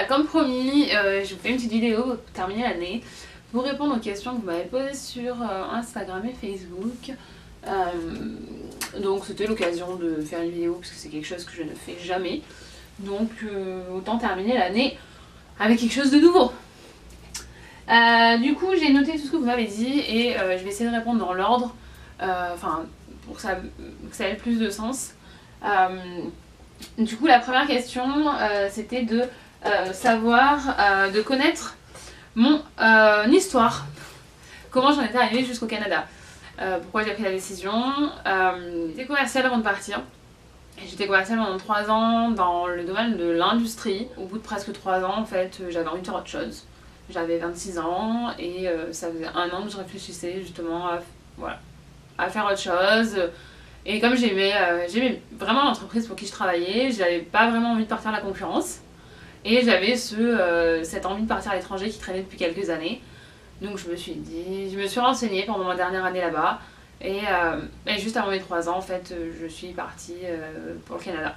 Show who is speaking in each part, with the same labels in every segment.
Speaker 1: voilà, comme promis, je vous fais une petite vidéo pour terminer l'année, pour répondre aux questions que vous m'avez posées sur Instagram et Facebook. Donc c'était l'occasion de faire une vidéo parce que c'est quelque chose que je ne fais jamais. Donc autant terminer l'année avec quelque chose de nouveau. Du coup j'ai noté tout ce que vous m'avez dit et je vais essayer de répondre dans l'ordre, enfin pour que ça ait le plus de sens. Du coup la première question c'était de savoir, de connaître mon histoire. Comment j'en étais arrivée jusqu'au Canada. Pourquoi j'ai pris la décision. J'étais commerciale avant de partir. J'étais commerciale pendant 3 ans dans le domaine de l'industrie. Au bout de presque 3 ans, en fait, j'avais envie de faire autre chose. J'avais 26 ans et ça faisait 1 an que je réfléchissais justement à faire autre chose. Et comme j'aimais vraiment l'entreprise pour qui je travaillais, j'avais pas vraiment envie de partir à la concurrence. Et j'avais cette envie de partir à l'étranger qui traînait depuis quelques années. Donc je me suis renseignée pendant ma dernière année là-bas. Et juste avant mes 3 ans, en fait, je suis partie pour le Canada.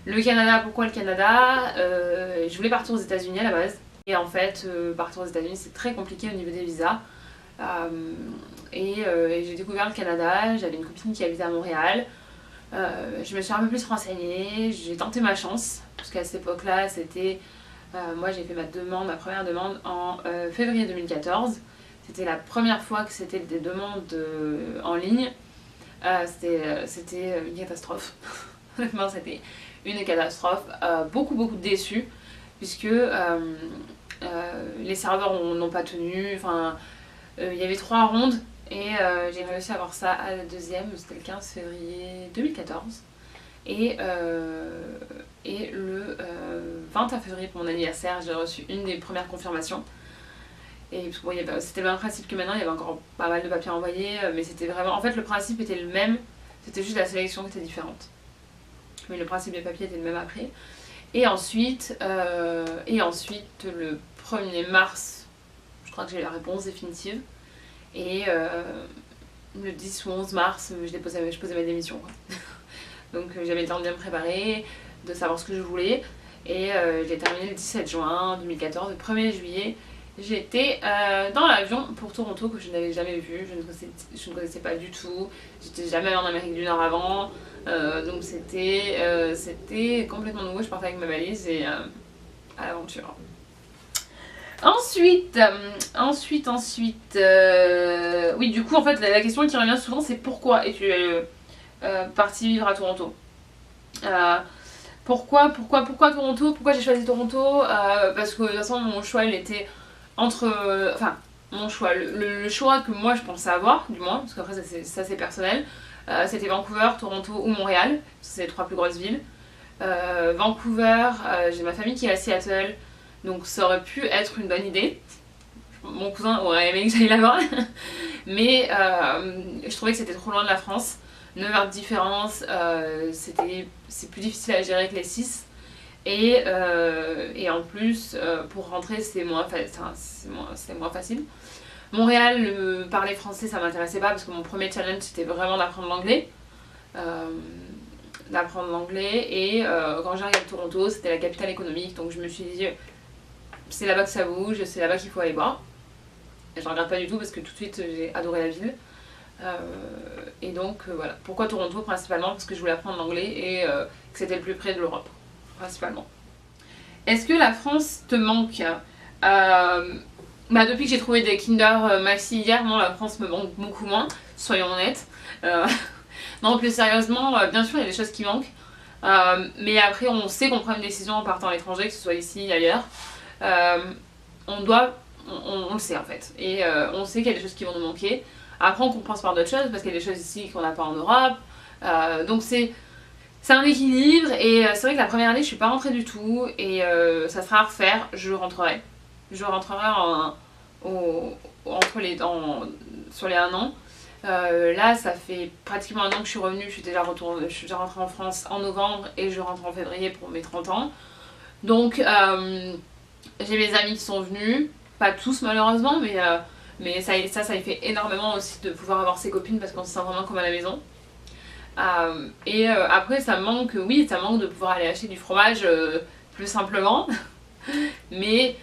Speaker 1: Le Canada, pourquoi le Canada? Je voulais partir aux États-Unis à la base. Et en fait, partir aux États-Unis, c'est très compliqué au niveau des visas. Et j'ai découvert le Canada, j'avais une copine qui habitait à Montréal. Je me suis un peu plus renseignée, j'ai tenté ma chance, parce qu'à cette époque-là, c'était... moi j'ai fait ma première demande en février 2014. C'était la première fois que c'était des demandes en ligne. C'était une catastrophe. Honnêtement, c'était une catastrophe. Beaucoup de déçus, puisque les serveurs n'ont pas tenu. Enfin, il y avait 3 rondes. Et j'ai réussi à avoir ça à la deuxième, c'était le 15 février 2014. Et le 21 février pour mon anniversaire, j'ai reçu une des premières confirmations. Et bon, c'était le même principe que maintenant, il y avait encore pas mal de papiers à envoyer, mais c'était vraiment... En fait, le principe était le même, c'était juste la sélection qui était différente. Mais le principe des papiers était le même après. Et ensuite, le 1er mars, je crois que j'ai eu la réponse définitive. Et le 10 ou 11 mars, je posais ma démission, quoi. Donc j'avais le temps de bien me préparer, de savoir ce que je voulais. Et j'ai terminé le 17 juin 2014. Le 1er juillet, j'étais dans l'avion pour Toronto, que je n'avais jamais vu. Je ne connaissais pas du tout. J'étais jamais allée en Amérique du Nord avant. Donc c'était complètement nouveau. Je partais avec ma valise et à l'aventure. Ensuite, oui, du coup, en fait, la question qui revient souvent, c'est pourquoi es-tu partie vivre à Toronto? Pourquoi Toronto? Pourquoi j'ai choisi Toronto? Parce que de toute façon, mon choix, il était entre... Enfin, mon choix, le choix que moi, je pensais avoir, du moins, parce qu'après, ça c'est personnel, c'était Vancouver, Toronto ou Montréal. C'est les 3 plus grosses villes. Vancouver, j'ai ma famille qui est à Seattle. Donc ça aurait pu être une bonne idée. Mon cousin aurait aimé que j'aille là-bas. Mais je trouvais que c'était trop loin de la France. 9 heures de différence, c'est plus difficile à gérer que les 6. Et en plus, pour rentrer, c'est moins facile. Montréal, parler français, ça m'intéressait pas parce que mon premier challenge, c'était vraiment d'apprendre l'anglais. Et quand j'ai regardé Toronto, c'était la capitale économique. Donc je me suis dit... c'est là-bas que ça bouge, c'est là-bas qu'il faut aller voir. Et je regrette pas du tout parce que tout de suite j'ai adoré la ville. Et donc voilà. Pourquoi Toronto? Principalement parce que je voulais apprendre l'anglais et que c'était le plus près de l'Europe. Principalement. Est-ce que la France te manque? Depuis que j'ai trouvé des Kinder Maxi hier, non, la France me manque beaucoup moins, soyons honnêtes. Non, plus sérieusement, bien sûr il y a des choses qui manquent. Mais après on sait qu'on prend une décision en partant à l'étranger, que ce soit ici ou ailleurs. On le sait en fait, et on sait qu'il y a des choses qui vont nous manquer. Après on compense par d'autres choses parce qu'il y a des choses ici qu'on n'a pas en Europe. Donc c'est un équilibre, et c'est vrai que la première année je suis pas rentrée du tout, et ça sera à refaire. Je rentrerai sur les 1 an. Là ça fait pratiquement 1 an que je suis revenue. Je suis déjà rentrée en France en novembre et je rentre en février pour mes 30 ans. Donc j'ai mes amis qui sont venus, pas tous malheureusement, mais ça y fait énormément aussi de pouvoir avoir ses copines parce qu'on se sent vraiment comme à la maison. Après ça me manque, oui, ça manque de pouvoir aller acheter du fromage plus simplement. Mais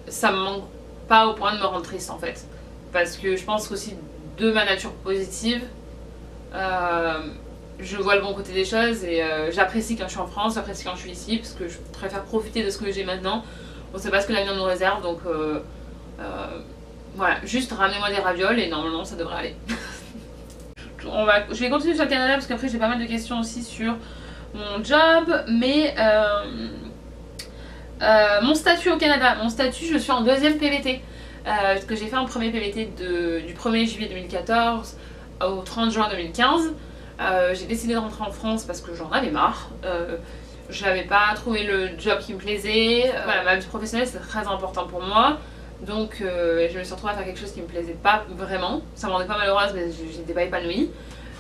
Speaker 1: ça me manque pas au point de me rendre triste en fait. Parce que je pense qu'aussi de ma nature positive, je vois le bon côté des choses et j'apprécie quand je suis en France, j'apprécie quand je suis ici parce que je préfère profiter de ce que j'ai maintenant. On sait pas ce que l'avenir nous réserve donc voilà, juste ramenez-moi des ravioles et normalement ça devrait aller. Je vais continuer sur le Canada parce qu'après j'ai pas mal de questions aussi sur mon job, mais mon statut au Canada. Mon statut, je suis en deuxième PVT. Parce que j'ai fait un premier PVT du 1er juillet 2014 au 30 juin 2015. J'ai décidé de rentrer en France parce que j'en avais marre. J'avais pas trouvé le job qui me plaisait. Voilà, ma vie professionnelle c'est très important pour moi. Donc je me suis retrouvée à faire quelque chose qui me plaisait pas vraiment. Ça me rendait pas malheureuse mais j'étais pas épanouie.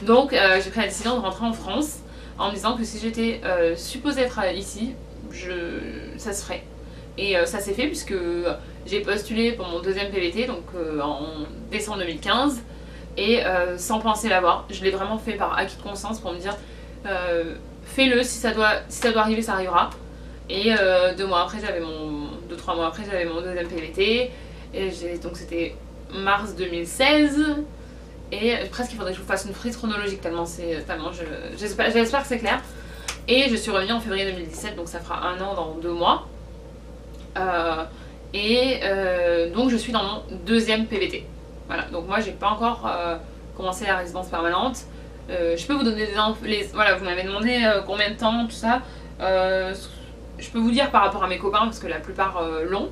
Speaker 1: Donc j'ai pris la décision de rentrer en France en me disant que si j'étais supposée être ici, ça se ferait. Et ça s'est fait puisque j'ai postulé pour mon deuxième PVT donc en décembre 2015 et sans penser l'avoir. Je l'ai vraiment fait par acquis de conscience pour me dire fais-le, si ça doit arriver ça arrivera. Et 2-3 mois après j'avais mon deuxième PVT et donc c'était mars 2016 et presque il faudrait que je vous fasse une frise chronologique tellement j'espère que c'est clair. Et je suis revenue en février 2017 donc ça fera 1 an dans 2 mois. Donc je suis dans mon deuxième PVT. Voilà, donc moi j'ai pas encore commencé la résidence permanente. Je peux vous donner des infos, voilà, vous m'avez demandé combien de temps, tout ça. Je peux vous dire par rapport à mes copains parce que la plupart l'ont.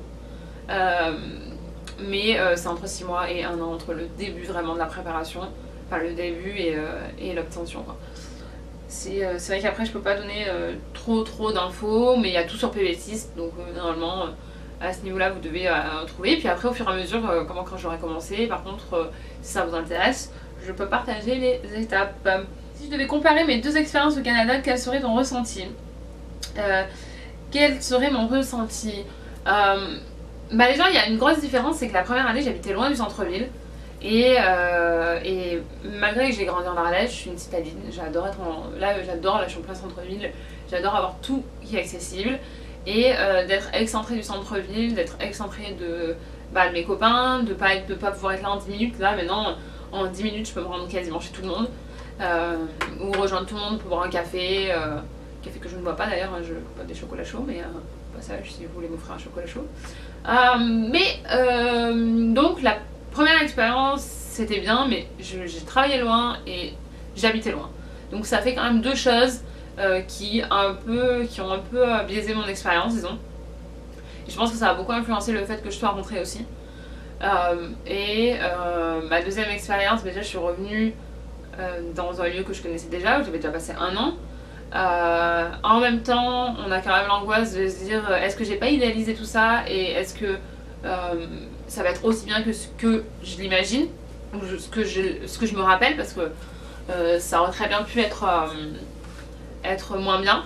Speaker 1: Mais c'est entre 6 mois et 1 an entre le début vraiment de la préparation, enfin le début et l'obtention quoi. C'est vrai qu'après je peux pas donner trop d'infos, mais il y a tout sur PV6 donc normalement à ce niveau là vous devez trouver. Puis après au fur et à mesure quand j'aurai commencé, par contre si ça vous intéresse je peux partager les étapes. Si je devais comparer mes 2 expériences au Canada, quel serait ton ressenti? Quel serait mon ressenti? Bah déjà il y a une grosse différence, c'est que la première année j'habitais loin du centre-ville. Et malgré que j'ai grandi en Ardèche, je suis une citadine, j'adore là je suis en plein centre-ville, j'adore avoir tout qui est accessible et d'être excentrée du centre-ville, d'être excentrée de mes copains, de pas pouvoir être là en 10 minutes. Là maintenant en 10 minutes je peux me rendre quasiment chez tout le monde ou rejoindre tout le monde pour boire un café, café que je ne bois pas d'ailleurs, je bois des chocolats chauds mais passage si vous voulez m'offrir un chocolat chaud. Donc la première expérience c'était bien mais j'ai travaillé loin et j'habitais loin. Donc ça fait quand même 2 choses qui ont un peu biaisé mon expérience disons. Et je pense que ça a beaucoup influencé le fait que je sois rentrée aussi. Ma deuxième expérience, déjà je suis revenue dans un lieu que je connaissais déjà, où j'avais déjà passé 1 an. En même temps, on a quand même l'angoisse de se dire est-ce que j'ai pas idéalisé tout ça et est-ce que ça va être aussi bien que ce que je l'imagine ou ce que je me rappelle parce que ça aurait très bien pu être moins bien.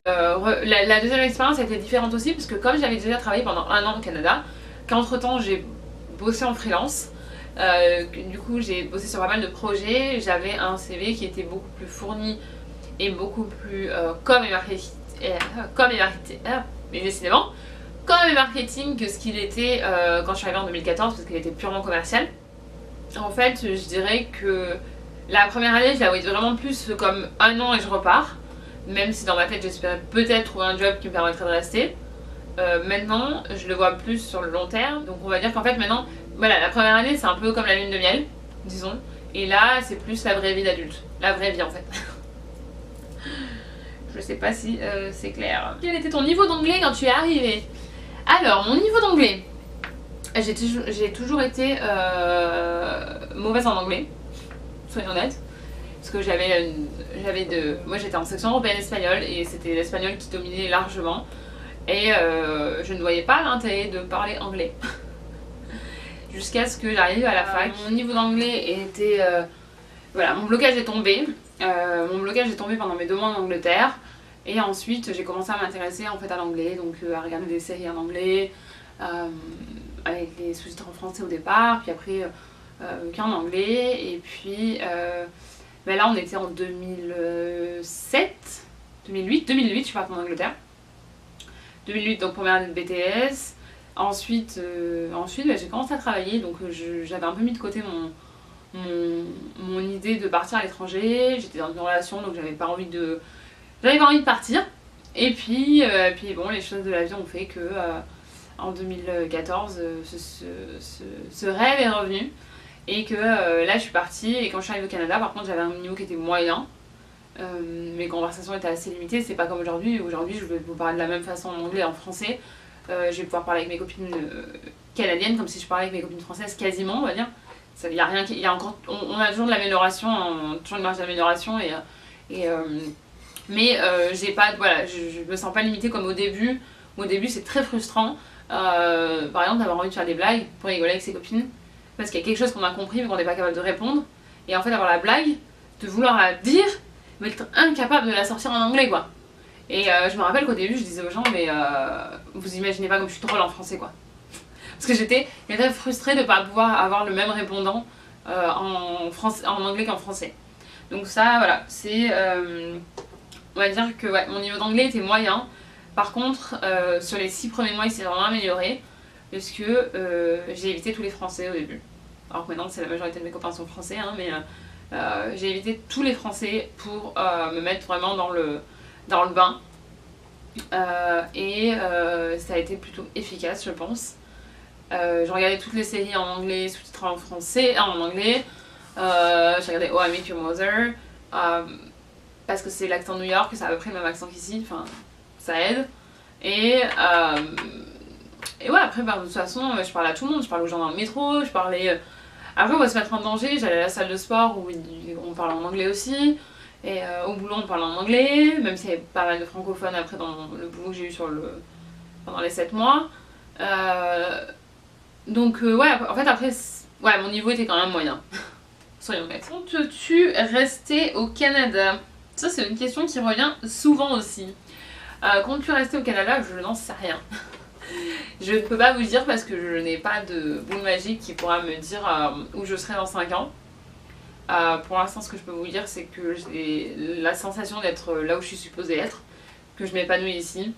Speaker 1: La deuxième expérience a été différente aussi parce que comme j'avais déjà travaillé pendant 1 an au Canada, qu'entre temps j'ai bossé en freelance, du coup j'ai bossé sur pas mal de projets, j'avais un CV qui était beaucoup plus fourni et beaucoup plus mais décidément com et marketing que ce qu'il était quand je suis arrivée en 2014 parce qu'il était purement commercial. En fait je dirais que la première année je la voyais vraiment plus comme 1 an et je repars, même si dans ma tête j'espérais peut-être trouver un job qui me permettrait de rester. Maintenant je le vois plus sur le long terme, donc on va dire qu'en fait maintenant voilà, la première année c'est un peu comme la lune de miel disons, et là c'est plus la vraie vie d'adulte, la vraie vie en fait. Je sais pas si c'est clair. Quel était ton niveau d'anglais quand tu es arrivée? Alors mon niveau d'anglais, j'ai toujours été mauvaise en anglais, soyons honnêtes. Parce que moi j'étais en section européenne espagnole et c'était l'espagnol qui dominait largement. Et je ne voyais pas l'intérêt de parler anglais. Jusqu'à ce que j'arrive à la fac. Mon niveau d'anglais était... voilà, mon blocage est tombé. Mon blocage est tombé pendant mes 2 mois en Angleterre. Et ensuite j'ai commencé à m'intéresser en fait à l'anglais. Donc à regarder des séries en anglais. Avec les sous-titres en français au départ. Puis après qu'en anglais. Et puis... là on était en 2008, je suis partie en Angleterre. 2008, donc première année de BTS. Ensuite, bah, j'ai commencé à travailler, donc j'avais un peu mis de côté mon idée de partir à l'étranger. J'étais dans une relation, donc j'avais pas envie de partir. Et puis bon, les choses de la vie ont fait que en 2014, ce rêve est revenu. Et que là, je suis partie. Et quand je suis arrivée au Canada, par contre, j'avais un niveau qui était moyen. Mes conversations étaient assez limitées. C'est pas comme aujourd'hui. Aujourd'hui, je vais vous parler de la même façon en anglais et en français. Je vais pouvoir parler avec mes copines canadiennes comme si je parlais avec mes copines françaises quasiment, on va dire. Il y a rien il y a encore, on a toujours de l'amélioration, toujours une marge d'amélioration. Mais j'ai pas, voilà, je me sens pas limitée comme au début. Au début, c'est très frustrant. Par exemple, d'avoir envie de faire des blagues pour rigoler avec ses copines. Parce qu'il y a quelque chose qu'on a compris mais qu'on n'est pas capable de répondre. Et en fait, avoir la blague, de vouloir la dire, mais être incapable de la sortir en anglais, quoi. Et je me rappelle qu'au début, je disais aux gens, mais vous imaginez pas comme je suis drôle en français, quoi. Parce que j'étais frustrée de ne pas pouvoir avoir le même répondant en anglais qu'en français. Donc ça, voilà, c'est... on va dire que ouais, mon niveau d'anglais était moyen. Par contre, sur les 6 premiers mois, il s'est vraiment amélioré. Parce que j'ai évité tous les français au début. Alors que maintenant, c'est la majorité de mes copains sont français, hein, mais j'ai évité tous les français pour me mettre vraiment dans le bain. Ça a été plutôt efficace, je pense. Je regardais toutes les séries en anglais, sous-titrées en français, en anglais. J'ai regardé Oh I Met Your Mother. Parce que c'est l'accent de New York, c'est à peu près le même accent qu'ici, enfin, ça aide. Et ouais, après, bah, de toute façon, je parlais à tout le monde, je parlais aux gens dans le métro, je parlais... Après, on va se mettre en danger, j'allais à la salle de sport où on parlait en anglais aussi. Et au boulot, on parlait en anglais, même s'il y avait pas mal de francophones après dans le boulot que j'ai eu pendant les 7 mois. Donc, ouais, en fait, après, ouais, mon niveau était quand même moyen. Soyons honnêtes. Comptes-tu rester au Canada? Ça, c'est une question qui revient souvent aussi. Comptes-tu rester au Canada? Je n'en sais rien. Je ne peux pas vous dire parce que je n'ai pas de boule magique qui pourra me dire où je serai dans 5 ans. Pour l'instant, ce que je peux vous dire, c'est que j'ai la sensation d'être là où je suis supposée être, que je m'épanouis ici,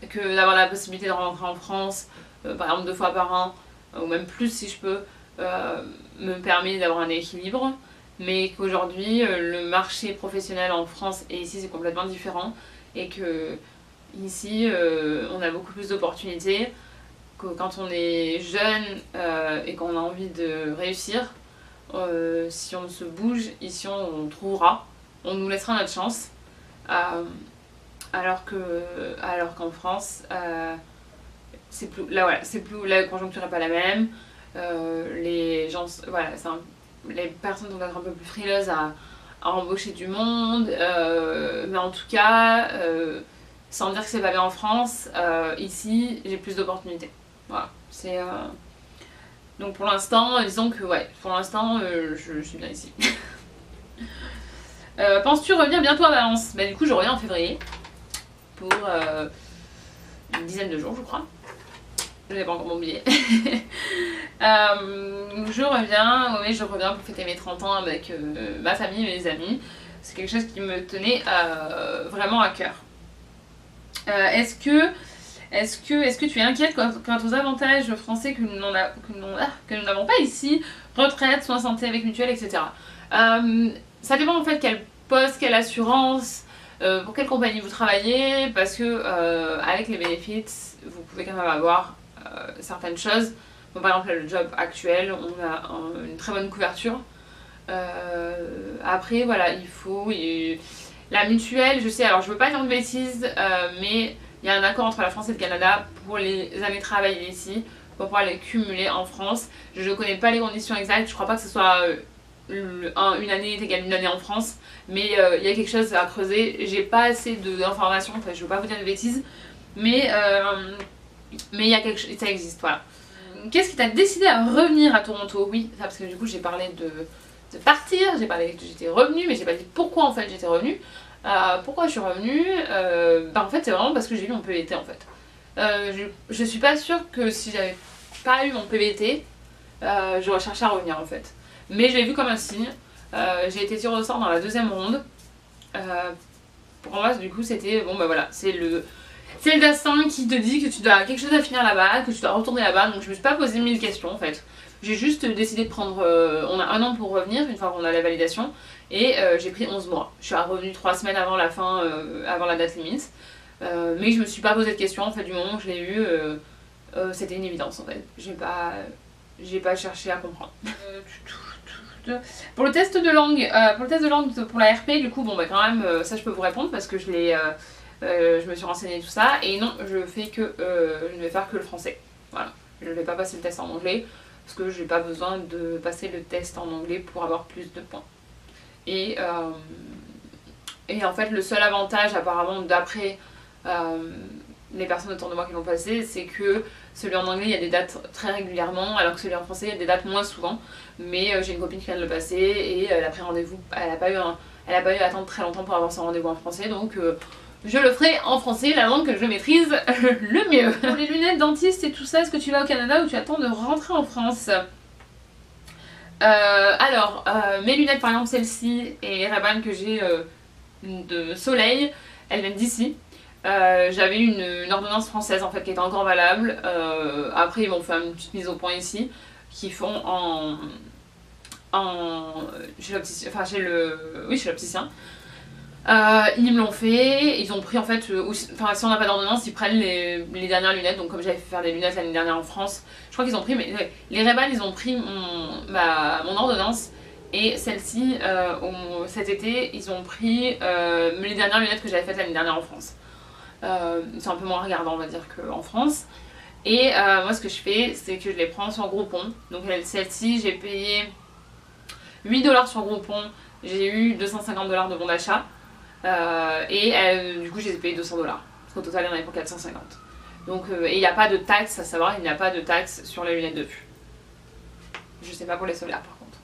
Speaker 1: que d'avoir la possibilité de rentrer en France, par exemple 2 fois par an, ou même plus si je peux, me permet d'avoir un équilibre, mais qu'aujourd'hui, le marché professionnel en France et ici, c'est complètement différent, et que ici, on a beaucoup plus d'opportunités, que quand on est jeune et qu'on a envie de réussir, si on se bouge, ici on trouvera, on nous laissera notre chance. Alors qu'en France, c'est plus, là, voilà, la conjoncture n'est pas la même. Les gens, voilà, les personnes doivent être un peu plus frileuses à embaucher du monde. Mais en tout cas, sans dire que c'est pas bien en France, ici j'ai plus d'opportunités. Voilà, c'est... Donc pour l'instant, disons que ouais, pour l'instant, je suis bien ici. Penses-tu revenir bientôt à Valence? Bah du coup, je reviens en février pour une dizaine de jours, je crois. Je n'ai pas encore mon billet. Je reviens pour fêter mes 30 ans avec ma famille et mes amis. C'est quelque chose qui me tenait vraiment à cœur. Est-ce que tu es inquiète quant aux avantages français que nous n'avons pas ici, retraite, soins santé avec mutuelle, etc. Ça dépend en fait quel poste, quelle assurance, pour quelle compagnie vous travaillez, parce que avec les bénéfices, vous pouvez quand même avoir certaines choses. Bon, par exemple, le job actuel, on a une très bonne couverture. Après, voilà, la mutuelle, je sais, alors je veux pas dire de bêtises, mais il y a un accord entre la France et le Canada pour les années travaillées ici, pour pouvoir les cumuler en France. Je ne connais pas les conditions exactes, je crois pas que ce soit une année est égale une année en France, mais il y a quelque chose à creuser. J'ai pas assez d'informations, enfin, je veux pas vous dire de bêtises, mais il y a quelque chose, ça existe, voilà. Qu'est-ce qui t'a décidé à revenir à Toronto? Oui, ça, parce que du coup j'ai parlé de partir, j'ai parlé que j'étais revenue, mais j'ai pas dit pourquoi en fait j'étais revenue. Pourquoi je suis revenue? En fait c'est vraiment parce que j'ai eu mon PVT en fait. Je suis pas sûre que si j'avais pas eu mon PVT, j'aurais cherché à revenir en fait. Mais je l'ai vu comme un signe. J'ai été tirée au sort dans la 2e ronde. Pour moi du coup c'était bon bah voilà, c'est C'est le destin qui te dit que tu dois quelque chose à finir là-bas, que tu dois retourner là-bas, donc je me suis pas posé 1000 questions en fait. J'ai juste décidé de prendre, on a 1 an pour revenir une fois qu'on a la validation, et j'ai pris 11 mois. Je suis revenue 3 semaines avant la fin, avant la date limite, mais je me suis pas posé de questions en fait, du moment où je l'ai eu, c'était une évidence en fait. J'ai pas cherché à comprendre. Pour le test de langue, pour la RP, du coup, bon bah quand même, ça je peux vous répondre parce que je me suis renseignée tout ça, et non, je ne vais faire que le français. Voilà, je ne vais pas passer le test en anglais parce que j'ai pas besoin de passer le test en anglais pour avoir plus de points. Et en fait, le seul avantage apparemment d'après les personnes autour de moi qui l'ont passé, c'est que celui en anglais il y a des dates très régulièrement, alors que celui en français il y a des dates moins souvent. Mais j'ai une copine qui vient de le passer et elle a pris rendez-vous, elle a pas eu à attendre très longtemps pour avoir son rendez-vous en français, donc je le ferai en français, la langue que je maîtrise le mieux. Pour les lunettes dentistes et tout ça, est-ce que tu vas au Canada ou tu attends de rentrer en France? Alors, mes lunettes par exemple celles-ci et les Ray-Ban que j'ai de soleil, elles viennent d'ici. J'avais une ordonnance française en fait qui était encore valable. Après ils m'ont fait une petite mise au point ici, qui font chez l'opticien, enfin chez l'opticien. Ils me l'ont fait, ils ont pris en fait, enfin si on n'a pas d'ordonnance, ils prennent les dernières lunettes. Donc comme j'avais fait faire des lunettes l'année dernière en France, je crois qu'ils ont pris, mais ouais, les Ray-Ban ils ont pris mon ordonnance. Et celle-ci, cet été, ils ont pris les dernières lunettes que j'avais faites l'année dernière en France. C'est un peu moins regardant on va dire qu'en France. Et moi ce que je fais, c'est que je les prends sur Groupon. Donc celle-ci j'ai payé 8$ sur Groupon, j'ai eu 250$ de bon d'achat, et du coup je les ai payés 200$, parce qu'au total il y en avait pour 450. Donc et il n'y a pas de taxe, à savoir il n'y a pas de taxe sur les lunettes de vue. Je sais pas pour les solaires par contre.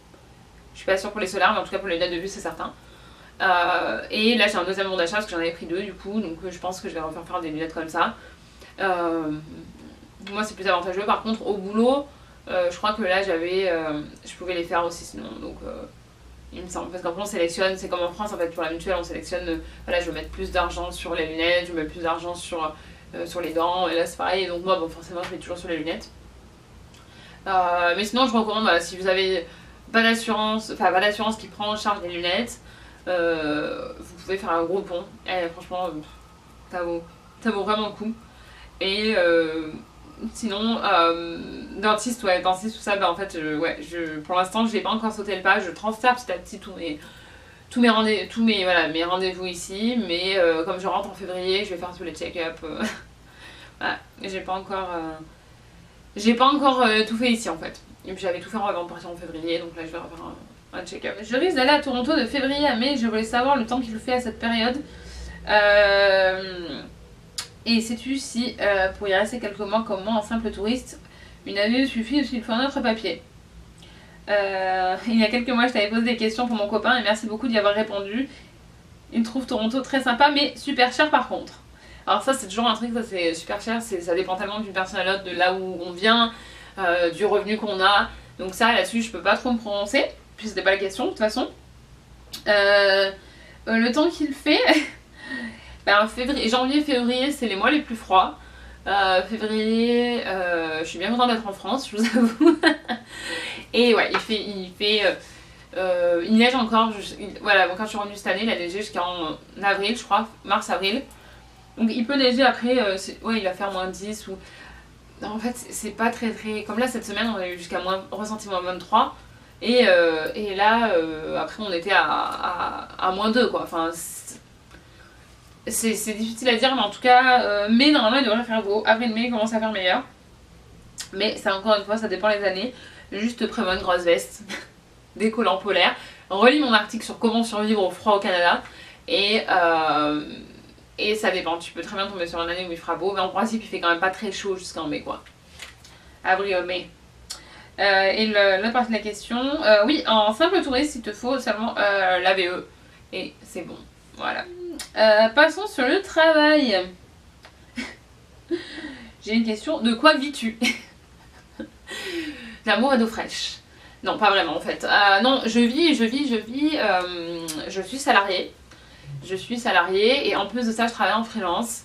Speaker 1: Je suis pas sûre pour les solaires, mais en tout cas pour les lunettes de vue c'est certain. Et là j'ai un deuxième bon d'achat parce que j'en avais pris 2 du coup, donc je pense que je vais refaire faire des lunettes comme ça. Moi c'est plus avantageux. Par contre au boulot, je crois que là je pouvais les faire aussi sinon, donc il me semble, parce qu'en France on sélectionne, c'est comme en France en fait pour la mutuelle on sélectionne, voilà je veux mettre plus d'argent sur les lunettes, je veux mettre plus d'argent sur les dents, et là c'est pareil, et donc moi bon forcément je mets toujours sur les lunettes. Mais sinon je recommande, voilà, si vous avez pas d'assurance qui prend en charge les lunettes, vous pouvez faire un gros pont, et franchement ça vaut vraiment le coup. Et sinon dentiste tout ça, bah en fait pour l'instant je n'ai pas encore sauté le pas, je transfère petit à petit tous mes rendez-vous ici, mais comme je rentre en février je vais faire tous les check-up. Voilà, j'ai pas encore tout fait ici en fait. Et puis j'avais tout fait avant de partir en février, donc là je vais refaire un check-up. Je risque d'aller à Toronto de février à mai, je voulais savoir le temps qu'il fait à cette période. Et sais-tu si pour y rester quelques mois comme moi en simple touriste, une année suffit ou s'il faut un autre papier? Il y a quelques mois je t'avais posé des questions pour mon copain et merci beaucoup d'y avoir répondu. Il trouve Toronto très sympa mais super cher par contre. Alors ça c'est toujours un truc, ça c'est super cher, ça dépend tellement d'une personne à l'autre, de là où on vient, du revenu qu'on a. Donc ça là-dessus je peux pas trop me prononcer, puis c'était pas la question de toute façon. Le temps qu'il fait... Ben, janvier, février, c'est les mois les plus froids. Février, je suis bien contente d'être en France, je vous avoue. Et ouais, il neige encore. Voilà, quand je suis revenue cette année, il a neigé jusqu'en avril, je crois, mars-avril. Donc il peut neiger après, il va faire moins 10 ou... Non, en fait, c'est pas très très... Comme là, cette semaine, on a eu jusqu'à ressenti moins 23. Et là, après, on était à moins 2, quoi. Enfin, c'est difficile à dire, mais en tout cas, mai normalement il devrait faire beau. Avril-mai il commence à faire meilleur. Mais ça encore une fois, ça dépend les années. Juste prévois une grosse veste, des collants polaires. Relis mon article sur comment survivre au froid au Canada. Et ça dépend, tu peux très bien tomber sur une année où il fera beau. Mais en principe il fait quand même pas très chaud jusqu'en mai quoi. Avril-mai. Et l'autre partie de la question, oui, en simple touriste il te faut seulement la VE. Et c'est bon, voilà. Passons sur le travail. J'ai une question. De quoi vis-tu? L'amour et d'eau fraîche. Non, pas vraiment en fait. Non, je suis salariée. Et en plus de ça, je travaille en freelance.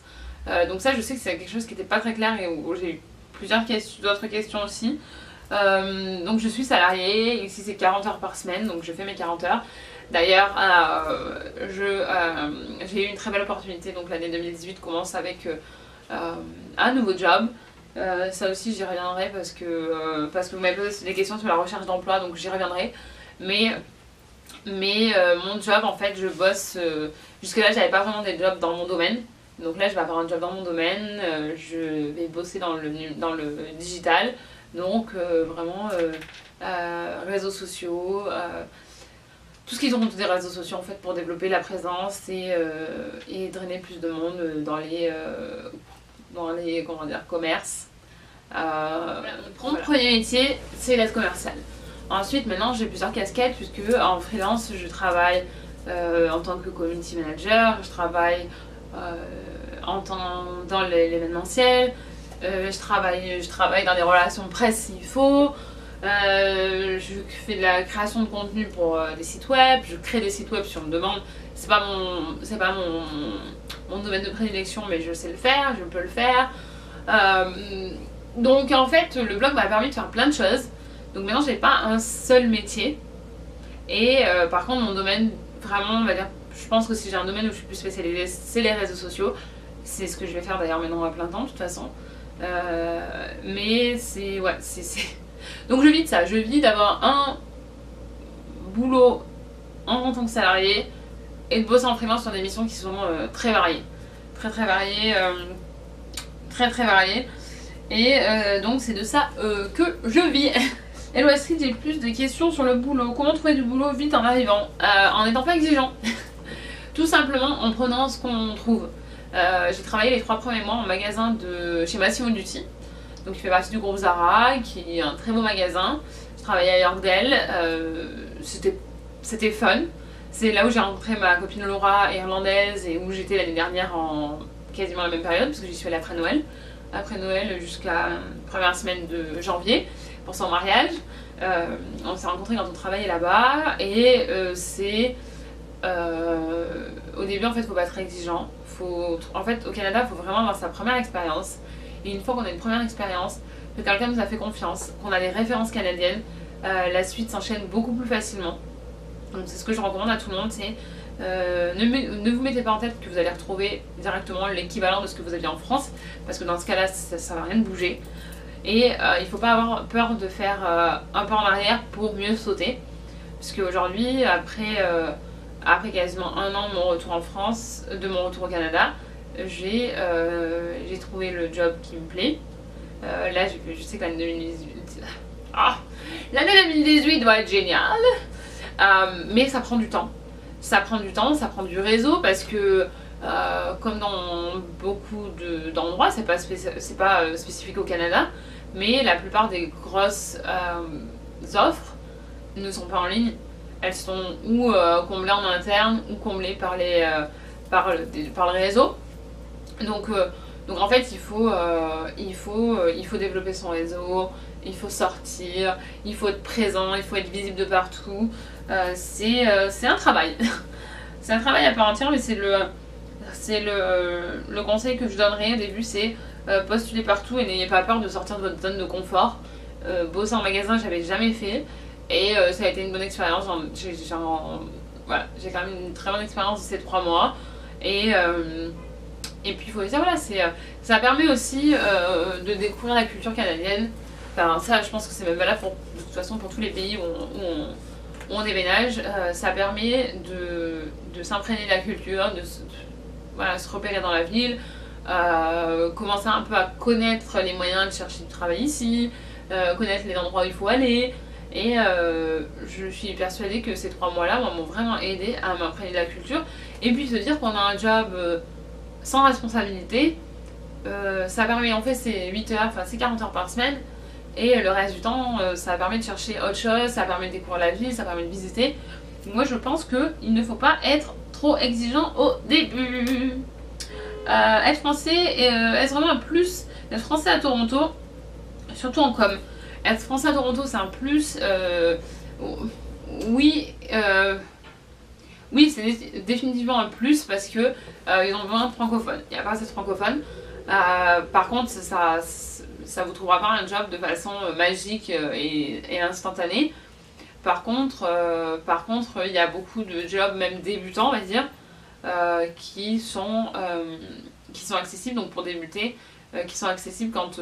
Speaker 1: Donc ça je sais que c'est quelque chose qui n'était pas très clair et où j'ai eu plusieurs d'autres questions aussi. Donc je suis salariée, ici c'est 40 heures par semaine, donc je fais mes 40 heures. D'ailleurs, j'ai eu une très belle opportunité, donc l'année 2018 commence avec un nouveau job. Ça aussi j'y reviendrai parce que vous m'avez posé des questions sur la recherche d'emploi, donc j'y reviendrai. Mais mon job, en fait, je bosse. Jusque là, j'avais pas vraiment des jobs dans mon domaine. Donc là, je vais avoir un job dans mon domaine. Je vais bosser dans le digital. Donc vraiment réseaux sociaux. Tout ce qui tourne autour des réseaux sociaux en fait pour développer la présence et drainer plus de monde dans les comment dire, commerces. Mon premier métier, c'est l'aide commerciale. Ensuite, maintenant, j'ai plusieurs casquettes puisque en freelance, je travaille en tant que community manager, je travaille dans l'événementiel, je travaille dans des relations presse s'il faut, je fais de la création de contenu pour des sites web, je crée des sites web sur une demande. C'est pas mon domaine de prédilection, mais je sais le faire, je peux le faire. Donc en fait, le blog m'a permis de faire plein de choses. Donc maintenant, j'ai pas un seul métier. Et par contre, mon domaine, vraiment, on va dire, je pense que si j'ai un domaine où je suis plus spécialisée, c'est les réseaux sociaux. C'est ce que je vais faire d'ailleurs maintenant à plein temps, de toute façon. Mais c'est... Ouais, c'est... Donc je vis de ça. Je vis d'avoir un boulot en tant que salarié et de bosser en freelance sur des missions qui sont très variées. Très variées. Très variées. Et donc c'est de ça que je vis. Hello Astrid, j'ai plus de questions sur le boulot. Comment trouver du boulot vite en arrivant en n'étant pas exigeant. Tout simplement en prenant ce qu'on trouve. J'ai travaillé les 3 premiers mois en magasin chez Massimo Dutti. Donc il fait partie du groupe Zara, qui est un très beau magasin. Je travaillais à Yorkdale. C'était fun. C'est là où j'ai rencontré ma copine Laura, irlandaise, et où j'étais l'année dernière en quasiment la même période, parce que j'y suis allée après Noël. Après Noël jusqu'à la première semaine de janvier pour son mariage. On s'est rencontrés quand on travaillait là-bas et au début en fait faut pas être exigeant. En fait au Canada il faut vraiment avoir sa première expérience et une fois qu'on a une première expérience, que quelqu'un nous a fait confiance, qu'on a des références canadiennes, la suite s'enchaîne beaucoup plus facilement. Donc c'est ce que je recommande à tout le monde, c'est ne vous mettez pas en tête que vous allez retrouver directement l'équivalent de ce que vous aviez en France, parce que dans ce cas-là, ça va rien de bouger. Et il faut pas avoir peur de faire un pas en arrière pour mieux sauter. Puisque aujourd'hui, après quasiment un an de mon retour en France, de mon retour au Canada, j'ai trouvé le job qui me plaît. Là, je sais que l'année 2018... l'année 2018 doit être géniale. Mais ça prend du temps. Ça prend du réseau parce que comme dans beaucoup d'endroits, c'est pas spécifique au Canada, mais la plupart des grosses offres ne sont pas en ligne. Elles sont ou comblées en interne ou comblées par le réseau. Donc en fait il faut développer son réseau, il faut sortir, il faut être présent, il faut être visible de partout. C'est un travail. C'est un travail à part entière, mais c'est le conseil que je donnerais au début, c'est postulez partout et n'ayez pas peur de sortir de votre zone de confort. Bosser en magasin, j'avais jamais fait et ça a été une bonne expérience. Voilà, j'ai quand même une très bonne expérience de ces 3 mois et puis il faut dire voilà, ça permet aussi de découvrir la culture canadienne. Enfin, ça, je pense que c'est même valable de toute façon pour tous les pays où on déménage. Ça permet de s'imprégner de la culture, de se repérer dans la ville, commencer un peu à connaître les moyens de chercher du travail ici, connaître les endroits où il faut aller. Et je suis persuadée que ces 3 mois-là m'ont vraiment aidé à m'imprégner de la culture. Et puis se dire qu'on a un job sans responsabilité, ça permet, en fait c'est 8 heures, enfin c'est 40 heures par semaine. Et le reste du temps, ça permet de chercher autre chose, ça permet de découvrir la ville, ça permet de visiter. Moi je pense qu'il ne faut pas être trop exigeant au début. Être français, est-ce vraiment un plus d'être français à Toronto, surtout en com. Être français à Toronto c'est un plus, oui oui, c'est définitivement un plus parce que ils ont besoin de francophones. Il n'y a pas assez de francophones. Par contre, ça vous trouvera pas un job de façon magique et instantanée. Par contre, il y a beaucoup de jobs, même débutants, on va dire, qui sont accessibles, donc pour débuter, qui sont accessibles quand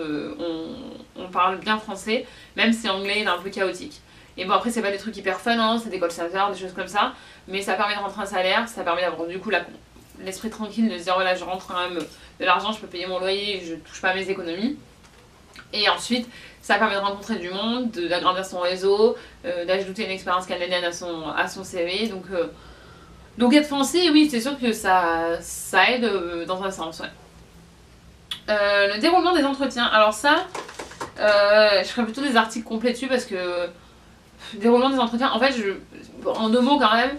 Speaker 1: on parle bien français, même si l'anglais est un peu chaotique. Et bon, après, c'est pas des trucs hyper fun, hein, c'est des call centers, des choses comme ça, mais ça permet de rentrer un salaire, ça permet d'avoir du coup l'esprit tranquille de se dire voilà, je rentre quand même de l'argent, je peux payer mon loyer, je touche pas à mes économies. Et ensuite, ça permet de rencontrer du monde, d'agrandir son réseau, d'ajouter une expérience canadienne à son CV. Donc être français, oui, c'est sûr que ça aide dans un sens. Ouais. Le déroulement des entretiens. Alors ça, je ferai plutôt des articles complets dessus parce que le déroulement des entretiens, en fait, en 2 mots quand même,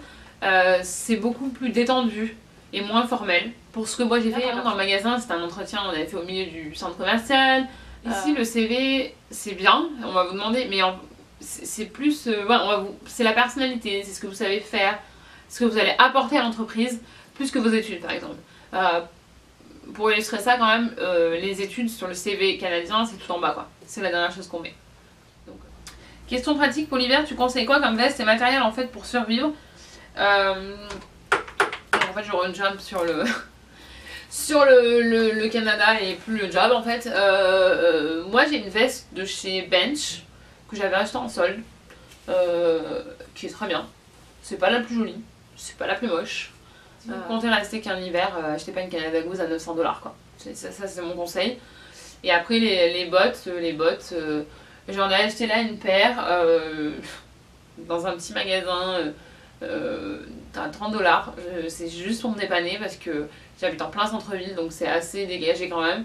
Speaker 1: c'est beaucoup plus détendu et moins formel. Pour ce que moi j'ai fait dans le magasin, c'était un entretien, on avait fait au milieu du centre commercial. Ici, le CV, c'est bien, on va vous demander, mais c'est plus... c'est la personnalité, c'est ce que vous savez faire, ce que vous allez apporter à l'entreprise, plus que vos études, par exemple. Pour illustrer ça, quand même, les études sur le CV canadien, c'est tout en bas, quoi. C'est la dernière chose qu'on met. Donc, question pratique pour l'hiver, tu conseilles quoi comme veste et matériel, en fait, pour survivre en fait, je re-jump sur le... sur le Canada et plus le job en fait. Moi j'ai une veste de chez Bench que j'avais achetée en solde qui est très bien. C'est pas la plus jolie, c'est pas la plus moche. Si vous comptez rester qu'un hiver, achetez pas une Canada Goose à 900 $ quoi. Ça c'est mon conseil. Et après les bottes, j'en ai acheté là une paire dans un petit magasin à 30 $. C'est juste pour me dépanner parce que j'habite en plein centre-ville donc c'est assez dégagé quand même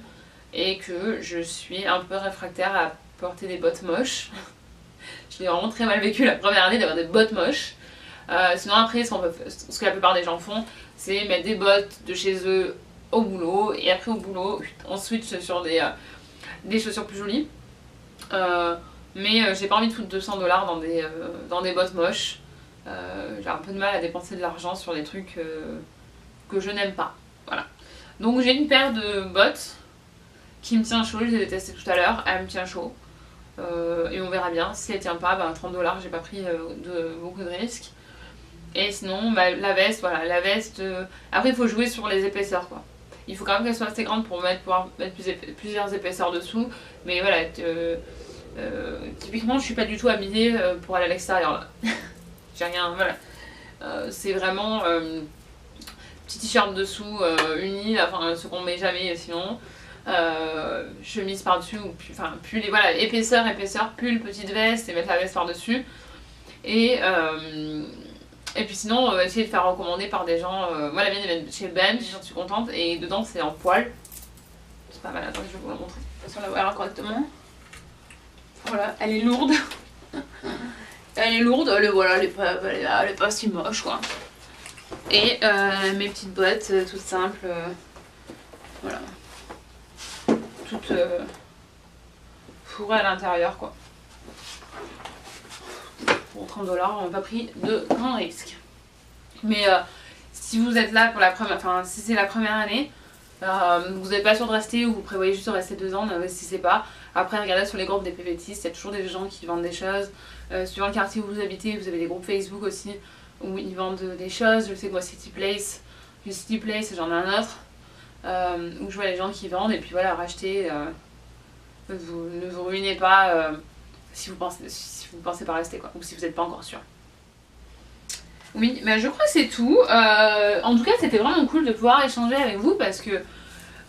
Speaker 1: et que je suis un peu réfractaire à porter des bottes moches. Je l'ai vraiment très mal vécu la première année d'avoir des bottes moches. Sinon après ce que la plupart des gens font c'est mettre des bottes de chez eux au boulot et après au boulot on switch sur des chaussures plus jolies. Mais j'ai pas envie de foutre 200 $ dans des bottes moches. J'ai un peu de mal à dépenser de l'argent sur des trucs que je n'aime pas. Voilà. Donc j'ai une paire de bottes qui me tient chaud, je les ai testées tout à l'heure, elle me tient chaud. Et on verra bien, si elle tient pas, 30 $, j'ai pas pris beaucoup de risques. Et sinon, la veste, voilà, la veste... Après il faut jouer sur les épaisseurs quoi. Il faut quand même qu'elle soit assez grande pour pouvoir mettre plusieurs épaisseurs dessous. Mais voilà, typiquement je suis pas du tout habillée pour aller à l'extérieur là. J'ai rien, voilà. C'est vraiment... petit t-shirt dessous uni, enfin ce qu'on met jamais sinon, chemise par dessus ou pull, et voilà, épaisseur, pull, petite veste et mettre la veste par dessus et puis sinon essayer de faire recommander par des gens. Moi la mienne elle vient chez Bench, j'en suis contente et dedans c'est en poil, c'est pas mal. Attends, je vais vous la montrer de toute façon la voir correctement. Voilà, elle est lourde. Elle est lourde, elle est pas si moche quoi. Et mes petites boîtes toutes simples, voilà, toutes fourrées à l'intérieur quoi. Pour 30 $, on n'a pas pris de grands risques. Mais si vous êtes là pour la première, enfin si c'est la première année, vous n'êtes pas sûr de rester ou vous prévoyez juste de rester 2 ans, n'investissez pas. Après regardez sur les groupes des PVTistes, il y a toujours des gens qui vendent des choses. Suivant le quartier où vous habitez, vous avez des groupes Facebook aussi où ils vendent des choses. Je sais que moi City Place, j'en ai un autre où je vois les gens qui vendent et puis voilà, rachetez, ne vous ruinez pas si vous pensez pas rester quoi, ou si vous n'êtes pas encore sûr. Oui, mais je crois que c'est tout. En tout cas c'était vraiment cool de pouvoir échanger avec vous parce que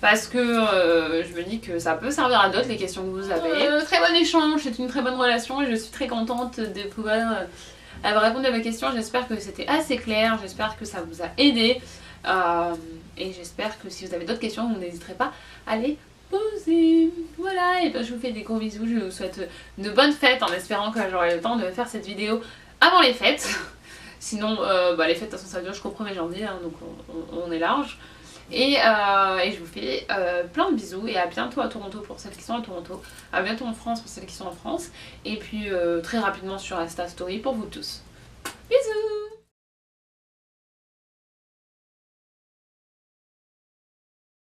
Speaker 1: je me dis que ça peut servir à d'autres les questions que vous avez. Très bon échange, c'est une très bonne relation et je suis très contente de pouvoir avoir répondu à vos questions. J'espère que c'était assez clair, j'espère que ça vous a aidé et j'espère que si vous avez d'autres questions, vous n'hésiterez pas à les poser. Voilà, et bien je vous fais des gros bisous, je vous souhaite de bonnes fêtes en espérant que j'aurai le temps de faire cette vidéo avant les fêtes. Sinon, les fêtes de toute façon ça dure jusqu'au 1er janvier, hein, donc on est large. Et je vous fais plein de bisous et à bientôt à Toronto pour celles qui sont à Toronto, à bientôt en France pour celles qui sont en France, et puis très rapidement sur Insta Story pour vous tous. Bisous!